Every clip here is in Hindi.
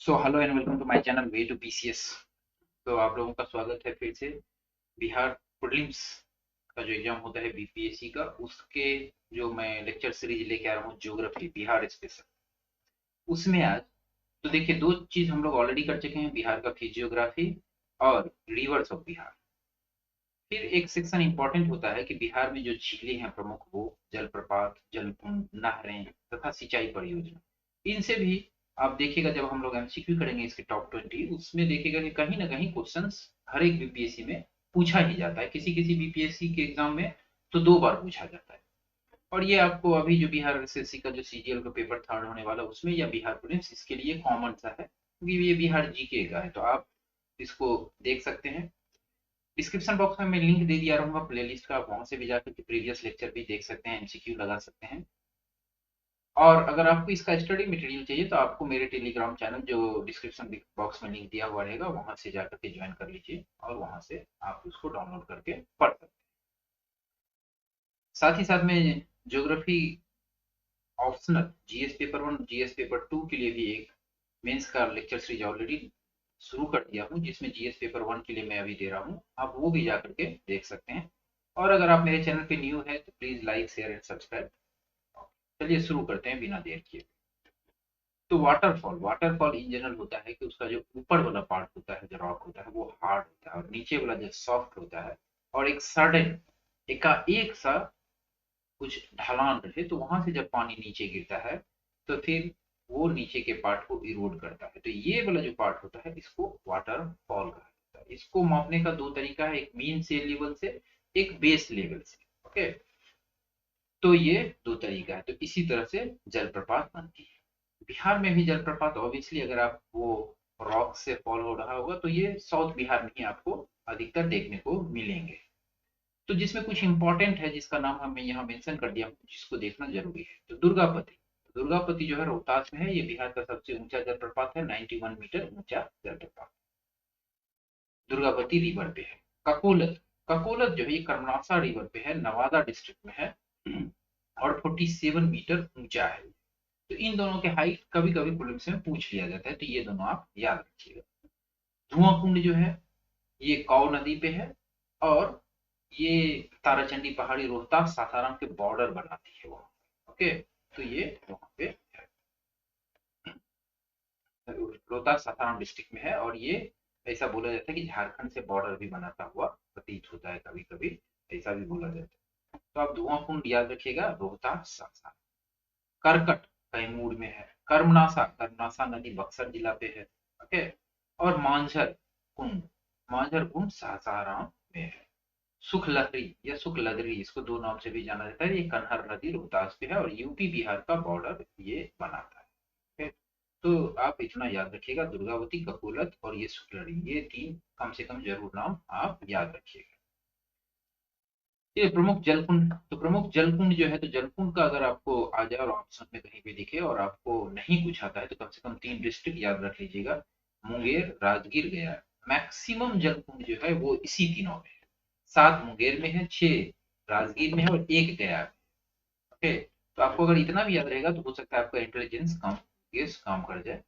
So hello and welcome to my channel way to PCS. तो आप लोगों का स्वागत है फिर से। बिहार प्रीलिम्स का जो एग्जाम होता है बीपीएससी का, उसके जो मैं लेक्चर सीरीज लेके आ रहा हूँ ज्योग्राफी बिहार स्पेशल, उसमें आज तो देखिए दो चीज हम लोग ऑलरेडी कर चुके हैं, बिहार का फिजियोग्राफी और रिवर्स ऑफ बिहार। फिर एक सेक्शन इंपॉर्टेंट होता है कि बिहार में जो झीलें हैं प्रमुख, वो जलप्रपात, जलकुंड, नहरें तथा सिंचाई परियोजना, इनसे भी आप देखिएगा जब हम लोग एमसीक्यू करेंगे इसके टॉप 20, उसमें देखिएगा कि कहीं ना कहीं क्वेश्चंस हर एक बीपीएससी में पूछा ही जाता है, किसी किसी बीपीएससी के एग्जाम में तो 2 बार पूछा जाता है। और ये आपको अभी जो बिहार एसएससी का जो सीजीएल का पेपर थर्ड होने वाला है उसमें, या बिहार प्रीलिम्स, इसके लिए कॉमन सा है क्योंकि ये बिहार जीके का है, तो आप इसको देख सकते हैं। डिस्क्रिप्शन बॉक्स में मैं लिंक दे दिया रहूंगा प्लेलिस्ट का, आप वहां से भी जाकर के प्रीवियस लेक्चर भी देख सकते हैं, एमसीक्यू लगा सकते हैं। और अगर आपको इसका स्टडी मटेरियल चाहिए तो आपको मेरे टेलीग्राम चैनल जो डिस्क्रिप्शन बॉक्स में लिंक दिया हुआ रहेगा वहां से जाकर के ज्वाइन कर लीजिए और वहां से आप उसको डाउनलोड करके पढ़ सकते हैं। साथ ही साथ में geography optional GS paper 1 GS paper 2 के लिए भी एक मेंस का लेक्चर सीरीज ऑलरेडी शुरू कर दिया हूँ, जिसमें जीएस पेपर 1 के लिए मैं अभी दे रहा हूँ, आप वो भी जाकर के देख सकते हैं। और अगर आप मेरे चैनल पे न्यू है तो please like share and subscribe. चलिए शुरू करते हैं बिना देर किए। तो वाटरफॉल वाटरफॉल इन जनरल होता है कि उसका जो ऊपर वाला पार्ट होता है, जो रॉक होता है, वो हार्ड होता है और नीचे वाला जो सॉफ्ट होता है। और एक सडन एकाएक सा कुछ ढलान रहे तो वहां से जब पानी नीचे गिरता है तो फिर वो नीचे के पार्ट को इरोड करता है, तो ये वाला जो पार्ट होता है इसको वाटरफॉल कहा जाता है। इसको मापने का दो तरीका है, एक मीन सी लेवल से, एक बेस लेवल से। ओके, तो ये दो तरीका है, तो इसी तरह से जलप्रपात बनती है। बिहार में भी जलप्रपात ऑब्वियसली अगर आप वो रॉक से फॉल हो रहा होगा तो ये साउथ बिहार में ही आपको अधिकतर देखने को मिलेंगे। तो जिसमें कुछ इंपॉर्टेंट है जिसका नाम हमें यहाँ मेंशन कर दिया, जिसको देखना जरूरी है। तो दुर्गापति, दुर्गापति जो है रोहतास में है, ये बिहार का सबसे ऊंचा जलप्रपात है, 91 मीटर ऊंचा जलप्रपात दुर्गावती रिवर पे है। ककोलत, ककोलत जो है ये कर्मनासा रिवर पे है, नवादा डिस्ट्रिक्ट में है और 47 मीटर ऊंचा है। तो इन दोनों के हाइट कभी कभी प्रीलिम्स में पूछ लिया जाता है, तो ये दोनों आप याद रखिएगा। धुआं कुंड जो है ये काऊ नदी पे है और ये ताराचंडी पहाड़ी रोहतास सासाराम के बॉर्डर बनाती है वहां। ओके, तो ये वहां पे रोहतास सासाराम डिस्ट्रिक्ट में है और ये ऐसा बोला जाता है कि झारखंड से बॉर्डर भी बनाता हुआ प्रतीत होता है, कभी कभी ऐसा भी बोला जाता है। तो आप धुआं कुंड याद रखिएगा, रोहतास सासाराम। करकट कैमूर में है, कर्मनासा, कर्मनासा नदी बक्सर जिला पे है। ओके, और मांझर कुंड, मांझर कुंड सासाराम में है। सुखलहरी या सुखलदरी, इसको दो नाम से भी जाना जाता है, ये कन्हर नदी रोहतास पे है और यूपी बिहार का बॉर्डर ये बनाता है। ओके, तो आप इतना याद रखिएगा, दुर्गावती, ककोलत और ये सुखलहरी, ये तीन कम से कम जरूर नाम आप याद रखिएगा। ये प्रमुख जलकुंड, तो प्रमुख जलकुंड जो है, तो जलकुंड का अगर आपको आ जाए और ऑप्शन में कहीं भी दिखे और आपको नहीं कुछ आता है तो कम से कम 3 डिस्ट्रिक्ट याद रख लीजिएगा, मुंगेर, राजगीर, गया। मैक्सिमम जलकुंड जो है वो इसी तीनों में है, 7 मुंगेर में है, 6 राजगीर में है और 1 गया है। ओके, तो आपको अगर इतना भी याद रहेगा तो हो सकता है आपका इंटेलिजेंस कम, गेस काम कर जाए।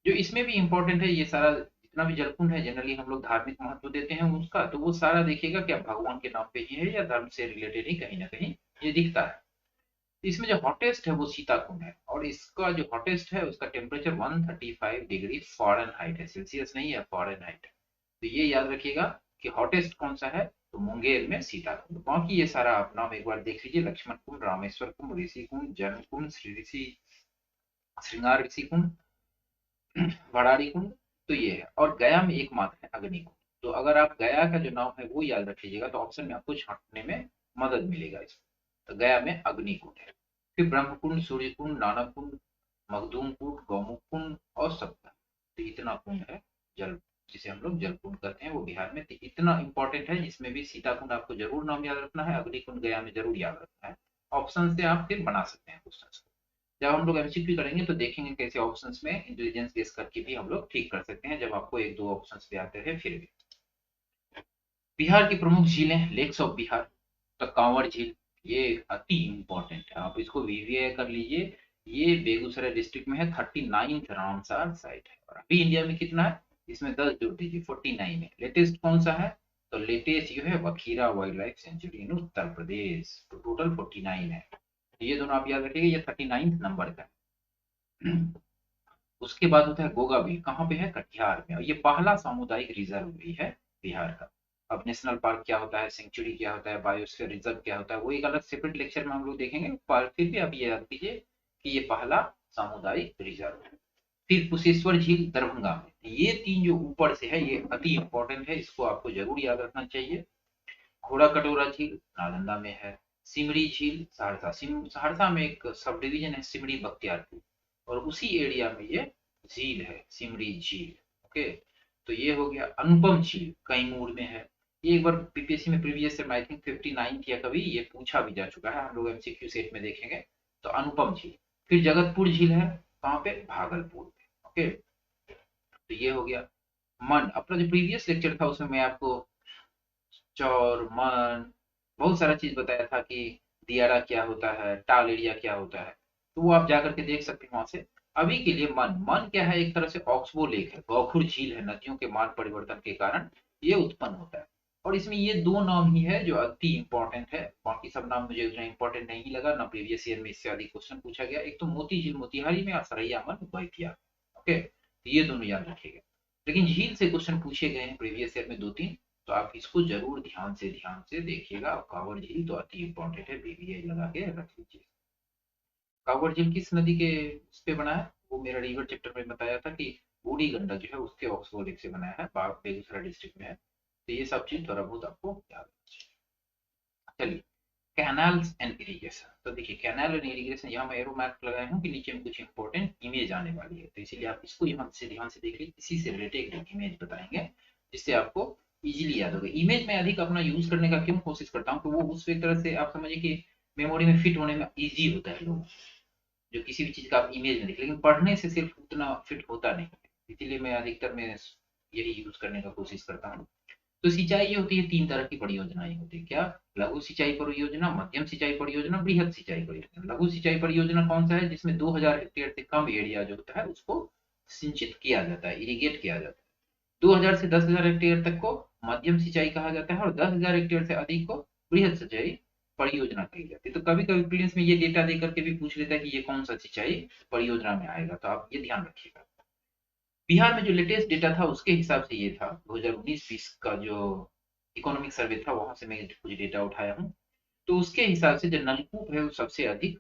जो इसमें भी इंपॉर्टेंट है, ये सारा जितना भी जलकुंड है जनरली हम लोग धार्मिक महत्व देते हैं उसका, तो वो सारा देखिएगा क्या भगवान के नाम पे ही है या धर्म से रिलेटेड ही कहीं ना कहीं ये दिखता है। इसमें जो हॉटेस्ट है वो सीता कुंड है और इसका जो हॉटेस्ट है उसका टेम्परेचर 135 डिग्री फॉरेनहाइट है, सेल्सियस नहीं है, फॉरेनहाइट है। तो ये याद रखिएगा कि हॉटेस्ट कौन सा है, तो मुंगेर में सीता कुंड। बाकी ये सारा आप नाम एक बार देख लीजिए, लक्ष्मण कुंड, रामेश्वर कुंड, ऋषि कुंड, जन्म कुंड, ऋषि श्रृंगार ऋषि कुंड, भड़ारी कुंड, तो ये है। और गया में एकमात्र है अग्नि कुंड। तो अगर आप गया का जो नाम है वो याद रख लीजिएगा तो ऑप्शन में आपको छांटने में मदद मिलेगा इसमें। तो गया में अग्नि कुंड है। फिर ब्रह्म कुंड, सूर्य कुंड, नानक कुंड, मखदूम कुंड, गौमुख कुंड और सप्तम, तो इतना कुंड है जल, जिसे हम लोग जल कुंड कहते हैं, वो बिहार में। तो इतना इंपॉर्टेंट है, जिसमें भी सीता कुंड आपको जरूर नाम याद रखना है, अग्नि कुंड गया में जरूर याद रखना है। ऑप्शन से आप फिर बना सकते हैं क्वेश्चन। जब हम लोग एमसीक्यू करेंगे तो देखेंगे कैसे ऑप्शंस में इंटेलिजेंस गेस करके भी हम लोग ठीक कर सकते हैं, जब आपको एक दो ऑप्शंस पे आते हैं फिर भी। बिहार की प्रमुख झीलें, लेक्स ऑफ बिहार, तो कांवर झील, ये अति इंपॉर्टेंट है, आप इसको वीवीआई कर लीजिए। ये बेगूसराय डिस्ट्रिक्ट में है, 39th रामसार साइट है। और अभी इंडिया में कितना है, इसमें 10 जोड़ दीजिए, 49 है। लेटेस्ट कौन सा है, तो लेटेस्ट जो है वखीरा वाइल्ड लाइफ सेंचुरी इन उत्तर प्रदेश, तो टोटल 49 है। ये दोनों आप याद रखिएगा, ये 39th नंबर का है। उसके बाद होता है गोगा भी, कहाँ पे है, कटिहार में, और ये पहला सामुदायिक रिजर्व भी है बिहार का। अब नेशनल पार्क क्या होता है, सेंचुरी क्या होता है, बायोस्फीयर रिजर्व क्या होता है, वो एक अलग सेपरेट लेक्चर में हम लोग देखेंगे, पर फिर भी आप ये याद कीजिए कि ये पहला सामुदायिक रिजर्व है। फिर कुशेश्वर झील दरभंगा में, ये तीन जो ऊपर से है ये अति इंपॉर्टेंट है, इसको आपको जरूर याद रखना चाहिए। घोड़ा कटोरा झील नालंदा में है। सिमरी झील सहरसा, सहरसा में एक सब डिवीजन है सिमरी बख्तियारपुर, और उसी एरिया में ये झील है, सिमरी झील। ओके, तो ये हो गया। अनुपम झील कैमूर में है। ये एक बार पीपीएससी में प्रीवियस आई थिंक 59 या कभी ये पूछा भी जा चुका है, हम लोग एमसीक्यू सेट में देखेंगे। तो अनुपम झील। फिर जगतपुर झील है, कहाँ पे, भागलपुर में। ओके, तो ये हो गया। मन, अपना जो प्रीवियस लेक्चर था उसमें मैं आपको चौर मन बहुत सारा चीज बताया था कि दियारा क्या होता है, टाल एरिया क्या होता है, तो वो आप जाकर के देख सकते हैं वहां से। अभी के लिए मन, मन क्या है, एक तरह से ऑक्सबो लेक है, गौखुर झील है, नदियों के मान परिवर्तन के कारण ये उत्पन्न होता है। और इसमें ये दो नाम ही है जो अति इंपॉर्टेंट है, बाकी सब नाम मुझे उतना इंपॉर्टेंट नहीं लगा ना, प्रीवियस ईयर में इससे अधिक क्वेश्चन पूछा गया। एक तो मोती झील मोतिहारी में और सरैया मन बैतिया। ओके, तो ये दोनों याद रखिएगा। लेकिन झील से क्वेश्चन पूछे गए हैं प्रीवियस ईयर में दो तीन, तो आप इसको जरूर ध्यान से देखिएगा। कांवर झील तो अति इंपॉर्टेंट है, बीबीए लगा के रख लीजिए। कांवर झील किस नदी के उस पे बना है, वो मेरा रिवर चैप्टर में बताया था कि बूढ़ी गंडक जो है उसके ऑक्सफोर्ड लेक से बनाया है, बेगूसराय डिस्ट्रिक्ट में है। तो ये सब चीज थोड़ा बहुत आपको याद रखना चाहिए। चलिए, कैनाल्स एंड इरिगेशन, तो देखिए कैनाल एंड इरिगेशन, यहाँ मैं एरो मैप लगाया हूँ कि नीचे में कुछ इंपॉर्टेंट इमेज आने वाली है, तो इसीलिए आप इसको यहाँ से ध्यान से देख लीजिए। इसी से रिलेटेड एक इमेज बताएंगे जिससे आपको इजीली याद होगा। इमेज में अधिक अपना यूज करने का क्यों कोशिश करता हूँ, कि वो उस एक तरह से आप समझिए कि मेमोरी में फिट होने में इजी होता है लोग, जो किसी भी चीज का आप इमेज में देख, लेकिन पढ़ने से सिर्फ उतना फिट होता नहीं है, इसीलिए मैं अधिकतर में यही यूज करने का कोशिश करता हूँ। तो सिंचाई ये होती है, तीन तरह की परियोजनाएं होती है, क्या, लघु सिंचाई परियोजना, मध्यम सिंचाई परियोजना, बृहद सिंचाई परियोजना। लघु सिंचाई परियोजना कौन सा है, जिसमें 2000 हेक्टेयर से कम एरिया जो होता है उसको सिंचित किया जाता है, इरिगेट किया जाता है। 2000 से 10,000 हेक्टेयर तक को मध्यम सिंचाई कहा जाता है, और 10,000 हेक्टेयर से अधिक को बृहद सिंचाई परियोजना कही जाती है। तो कभी कभी प्रीलिम्स में ये डेटा दे करके भी पूछ लेता है कि ये कौन सा सिंचाई परियोजना में आएगा, तो आप ये ध्यान रखिएगा। बिहार में जो लेटेस्ट डेटा था उसके हिसाब से ये था, 2019-20 का जो इकोनॉमिक सर्वे था वहां से मैं कुछ डेटा उठाया हूँ। तो उसके हिसाब से जो नलकूप है वो सबसे अधिक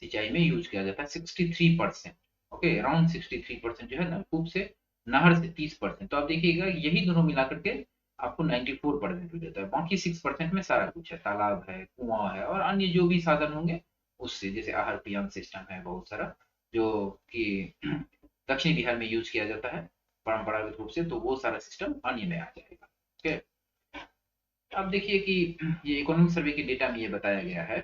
सिंचाई में यूज किया जाता है, 63%। ओके, अराउंड 63% जो है नलकूप से, नहर से 30%। तो आप देखिएगा यही दोनों मिलाकर के आपको 94% हो जाता है। बाकी 6% में सारा कुछ है, तालाब है, कुआं है, और अन्य जो भी साधन होंगे उससे, जैसे आहर पियन सिस्टम है बहुत सारा, जो कि दक्षिण बिहार में यूज किया जाता है परंपरागत रूप से, तो वो सारा सिस्टम अन्य में आ जाएगा। ओके, अब देखिए कि ये इकोनॉमिक सर्वे के डेटा में ये बताया गया है,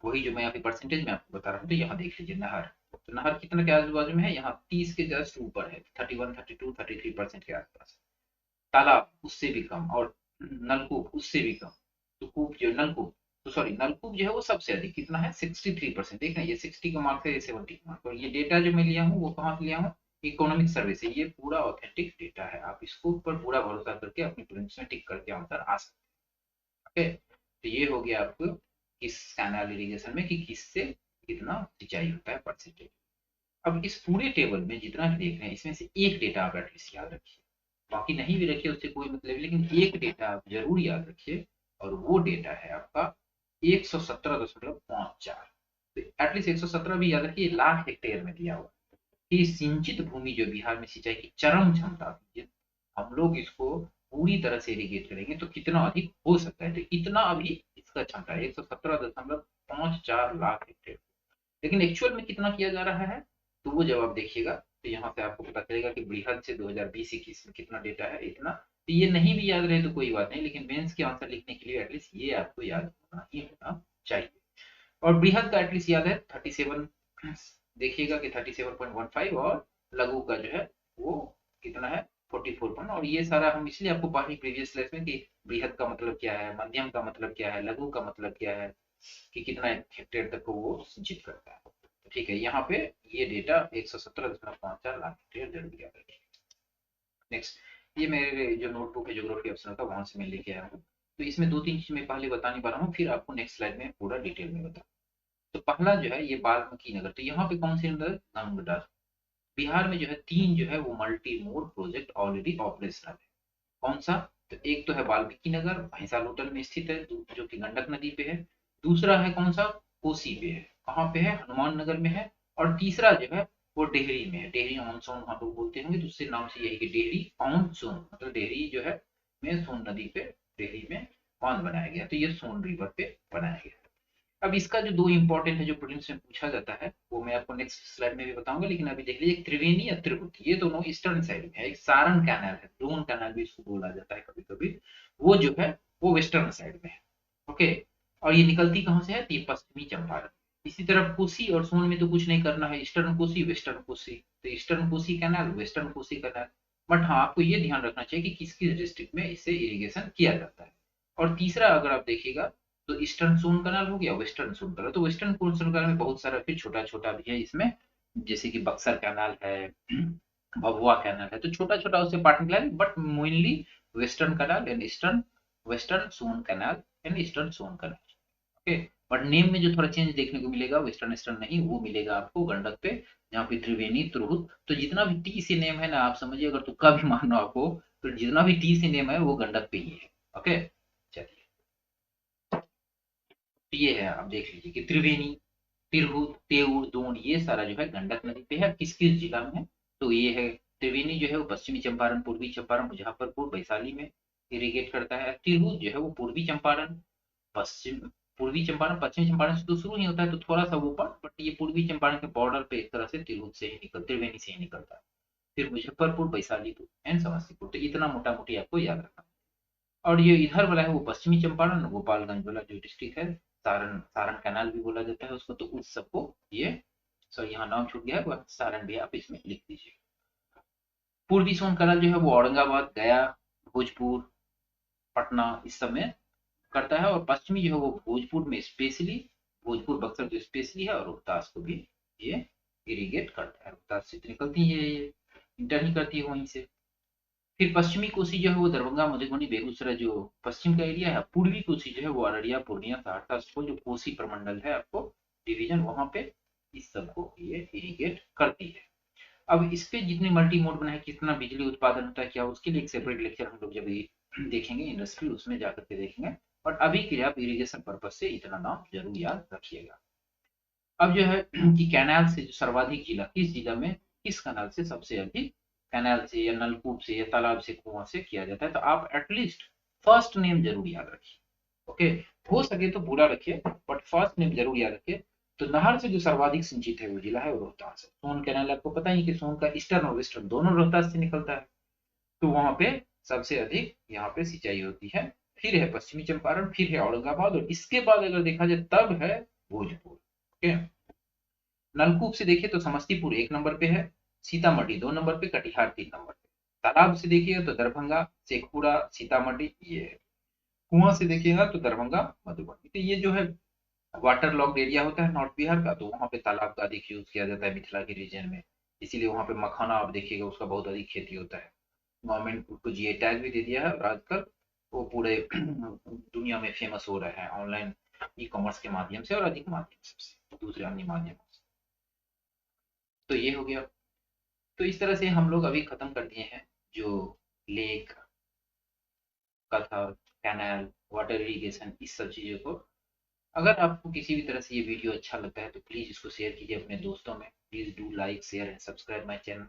वही जो मैं यहाँ पे परसेंटेज में आपको बता रहा हूँ। तो यहाँ देख लीजिए नहर, तो नहर कितना के आजू बाजू में है, यहाँ 30 के जस्ट ऊपर है, 31, 32, 33% के आसपास। तालाब उससे भी कम, और नलकूप उससे भी कम। तो कूप जो नलकूप, तो सॉरी नलकूप जो है वो सबसे अधिक कितना है, 63%। देख रहे हैं, ये 60 का मार्क है, ये 70 का मार्क। और ये डेटा जो मैं लिया हूँ वो कहाँ से लिया हूँ, इकोनॉमिक सर्वे से। ये पूरा ऑथेंटिक डेटा है, आप इसको ऊपर पूरा भरोसा करके अपनी प्रिलिम्स में टिक करके आंसर आ सकते हैं। ओके, तो ये हो गया आपको किस कैनाल इरिगेशन में कि किससे कितना सिंचाई होता है, परसेंटेज। अब इस पूरे टेबल में जितना भी देख रहे हैं इसमें से एक डेटा आप एटलीस्ट याद रखिए, बाकी नहीं भी रखिए उससे कोई मतलब, लेकिन एक डेटा आप जरूर याद रखिए, और वो डेटा है आपका 117.54। तो एटलीस्ट 117 भी याद रखिए, लाख हेक्टेयर में दिया हुआ कि सिंचित भूमि जो बिहार में सिंचाई की चरम क्षमता थी, हम लोग इसको पूरी तरह से इरिगेट करेंगे तो कितना अधिक हो सकता है, तो इतना अभी इसका क्षमता है 117.54 लाख हेक्टेयर। लेकिन एक्चुअल में कितना किया जा रहा है, तो वो जब आप देखिएगा तो यहाँ से आपको पता चलेगा कि बृहद से 2020-21 में कितना डेटा है, इतना। तो ये नहीं भी याद रहे तो कोई बात नहीं, लेकिन मेंस के आंसर लिखने के लिए एटलीस्ट ये आपको याद होना ही होना चाहिए। और बृहद का एटलीस्ट याद है 37, देखिएगा कि 37.15, और लघु का जो है वो कितना है, 44 पॉइंट। और ये सारा हम इसलिए आपको पढ़ी प्रीवियस क्लास में कि बृहद का मतलब क्या है, मध्यम का मतलब क्या है, लघु का मतलब क्या है, कि कितना हेक्टेयर तक को वो सिंचित करता है। ठीक है, यहाँ पे ये डेटा 117.54 लाख हेक्टेयर जरूर याद रखिए। नेक्स्ट, ये मेरे जो नोटबुक है ज्योग्राफी ऑप्शनल का, वहां से मैं लेके आया हूँ। तो इसमें दो तीन चीज मैं पहले बता नहीं पा रहा हूँ, फिर आपको नेक्स्ट स्लाइड में पूरा डिटेल में बता। तो पहला जो है ये वाल्मीकि नगर, तो यहाँ पे कौन सी नगर, गंगडर। बिहार में जो है तीन जो है वो multi mode project already operational है। कौन सा, तो एक तो है वाल्मीकि नगर भैंसालोटल में स्थित है, जो कि गंडक नदी पे है। दूसरा है कौन सा, कोसी पे है, कहाँ पे है, हनुमान नगर में है। और तीसरा जो है वो डेहरी में है, डेहरी ऑन सोन वहां लोग बोलते होंगे, तो उससे नाम से यही कि डेहरी ऑन सोन, मतलब डेहरी जो है में सोन नदी पे डेहरी में बांध बनाया गया, तो ये सोन रिवर पे बनाया गया। अब इसका जो दो इंपॉर्टेंट है जो प्रीलिम्स में पूछा जाता है, वो मैं आपको नेक्स्ट स्लाइड में भी बताऊंगा, लेकिन अभी देख लीजिए, त्रिवेणी या त्रिहुत, ये दोनों ईस्टर्न साइड में है। एक सारण कैनाल है, डून कैनाल भी इसको बोला जाता है कभी कभी, वो जो है वो वेस्टर्न साइड में है। ओके, और ये निकलती कहाँ से है, तो ये पश्चिमी चंपारण। इसी तरह कोसी और सोन में तो कुछ नहीं करना है, ईस्टर्न कोसी वेस्टर्न कोसी, तो eastern Kosi canal western Kosi canal. But हाँ, आपको ये ध्यान रखना चाहिए कि किस किस डिस्ट्रिक्ट में इससे इरिगेशन किया जाता है। और तीसरा अगर आप देखिएगा, तो ईस्टर्न सोन कनाल हो गया, वेस्टर्न सोन कनाल, तो वेस्टर्न सोन कनाल में बहुत सारा फिर छोटा छोटा भी है इसमें, जैसे कि बक्सर कैनाल है, भभुआ कैनाल है, तो छोटा छोटा उससे पार्ट निकला है, but mainly western canal and eastern, western Son canal and eastern Son canal. Okay, but name में जो थोड़ा चेंज देखने को मिलेगा, वेस्टर्न ईस्टर्न नहीं, वो मिलेगा आपको गंडक पे, जहाँ पे त्रिवेणी त्रिहुत, तो जितना भी टी से नेम है ना, आप समझिए अगर तुक्का भी मारना आपको, तो जितना भी टी से नेम है वो गंडक पे ही है। ओके, चलिए, तो ये है, आप देख लीजिए कि त्रिवेणी, तिरहुत, तेऊर, दोन, ये सारा जो है गंडक नदी पे है। किस किस जिला में है, तो ये है त्रिवेणी जो है वो पश्चिमी चंपारण, पूर्वी चंपारण, मुजफ्फरपुर, वैशाली में इरिगेट करता है। तिरहुत जो है वो पूर्वी चंपारण, पश्चिम, पूर्वी चंपारण, पश्चिमी चंपारण से तो शुरू नहीं होता है, तो थोड़ा सा ऊपर, बट ये पूर्वी चंपारण के बॉर्डर पे एक तरह से तिरहुत से ही निकल, त्रिवेणी से ही निकलता है। फिर मुजफ्फरपुर, वैशालीपुर एंड समस्तीपुर, तो इतना मोटा मोटी आपको याद रखना। और ये इधर वाला है वो पश्चिमी चंपारण, गोपालगंज वाला जो डिस्ट्रिक्ट है, सारण, सारण कैनाल भी बोला जाता है उसको, तो उस सबको ये, सॉरी यहाँ नाम छूट गया है, वह सारण भी आप इसमें लिख दीजिए। पूर्वी सोन कैनाल जो है वो औरंगाबाद, गया, भोजपुर, पटना इस सब में करता है। और पश्चिमी जो है वो भोजपुर में स्पेशली, भोजपुर बक्सर जो स्पेशली है, और रोहतास को भी ये इरिगेट करता है, रोहतास से तो निकलती है ये, इंटर ही करती है वहीं से। फिर पश्चिमी कोसी जो है वो दरभंगा, मधुबनी, बेगूसराय जो पश्चिम का एरिया है। पूर्वी कोसी जो है वो अररिया, पूर्णिया, सहरसा, सुपौल, जो कोसी प्रमंडल है आपको डिवीजन, वहां पे इस सबको ये इरिगेट करती है। अब इस पे जितने मल्टी मोड बनाए, कितना बिजली उत्पादन होता है क्या, उसके लिए एक सेपरेट लेक्चर हम लोग जब देखेंगे इंडस्ट्री, उसमें जाकर के देखेंगे। और अभी के लिए आप इरिगेशन पर्पज से इतना नाम जरूर याद रखिएगा। अब जो है कि कैनाल से जो सर्वाधिक जिला, किस जिला में किस कैनाल से सबसे अधिक, कैनाल से या नलकूप से या तालाब से, कुआं से किया जाता है, तो आप एटलीस्ट फर्स्ट नेम जरूर याद रखिए। ओके, हो सके तो पूरा रखिए, बट फर्स्ट नेम जरूर याद रखिए। तो नहर से जो सर्वाधिक सिंचित है वो जिला है वो रोहतास है। सोन कैनाल आपको पता ही कि सोन का ईस्टर्न और वेस्टर्न दोनों रोहतास से निकलता है, तो वहां पे सबसे अधिक यहाँ पे सिंचाई होती है। फिर है पश्चिमी चंपारण, फिर है औरंगाबाद, और इसके बाद अगर देखा जाए तब है भोजपुर। ओके, नलकूप से देखिए तो समस्तीपुर एक नंबर पे है, सीतामढ़ी दो नंबर पे, कटिहार तीन नंबर पे। तालाब से देखिएगा तो दरभंगा, शेखपुरा, सीतामढ़ी ये है। कुआं से देखिएगा तो दरभंगा, मधुबनी, तो ये जो है वाटर लॉक्ड एरिया होता है नॉर्थ बिहार का, तो वहां पे तालाब का अधिक यूज किया जाता है मिथिला के रीजन में। इसीलिए वहां पे मखाना आप देखिएगा उसका बहुत अधिक खेती होता है। गवर्नमेंट उसको जीआई टैग भी दे दिया है, और आजकल वो पूरे दुनिया में फेमस हो रहा है ऑनलाइन ई कॉमर्स के माध्यम से, और अधिक माध्यम से, दूसरे अन्य माध्यमों से। तो ये हो गया। तो इस तरह से हम लोग अभी खत्म कर दिए हैं जो लेक का था, कैनाल, वाटर इरिगेशन, इस सब चीजों को। अगर आपको किसी भी तरह से ये वीडियो अच्छा लगता है तो प्लीज इसको शेयर कीजिए अपने दोस्तों में। Please do like, share and subscribe my channel.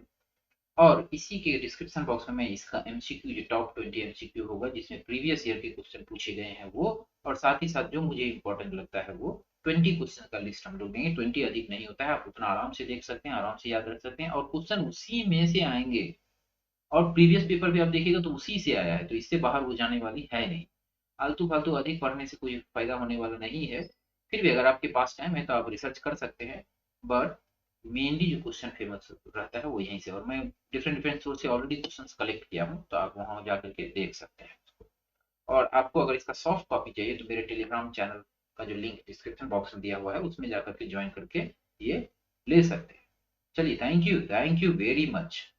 और इसी के डिस्क्रिप्शन बॉक्स में मैं इसका एमसीक्यू, जो टॉप 20 एमसीक्यू होगा जिसमें प्रीवियस ईयर के क्वेश्चन पूछे गए हैं वो, और साथ ही साथ जो मुझे इंपॉर्टेंट लगता है वो 20 क्वेश्चन का लिस्ट हम लोग देंगे। 20 अधिक नहीं होता है, आप उतना आराम से देख सकते हैं, आराम से याद रख सकते हैं, और क्वेश्चन उसी में से आएंगे। और प्रीवियस पेपर भी आप देखिएगा तो उसी से आया है, तो इससे बाहर वो जाने वाली है नहीं। आलतू फालतू अधिक पढ़ने से कोई फायदा होने वाला नहीं है। फिर भी अगर आपके पास टाइम है तो आप रिसर्च कर सकते हैं, बट मेनली जो क्वेश्चन फेमस रहता है वो यहीं से, और मैं डिफरेंट डिफरेंट सोर्स से ऑलरेडी क्वेश्चंस कलेक्ट किया हूँ, तो आप वहां जा करके देख सकते हैं। और आपको अगर इसका सॉफ्ट कॉपी चाहिए तो मेरे टेलीग्राम चैनल का जो लिंक डिस्क्रिप्शन बॉक्स में दिया हुआ है उसमें जाकर के ज्वाइन करके ये ले सकते हैं। चलिए, थैंक यू वेरी मच।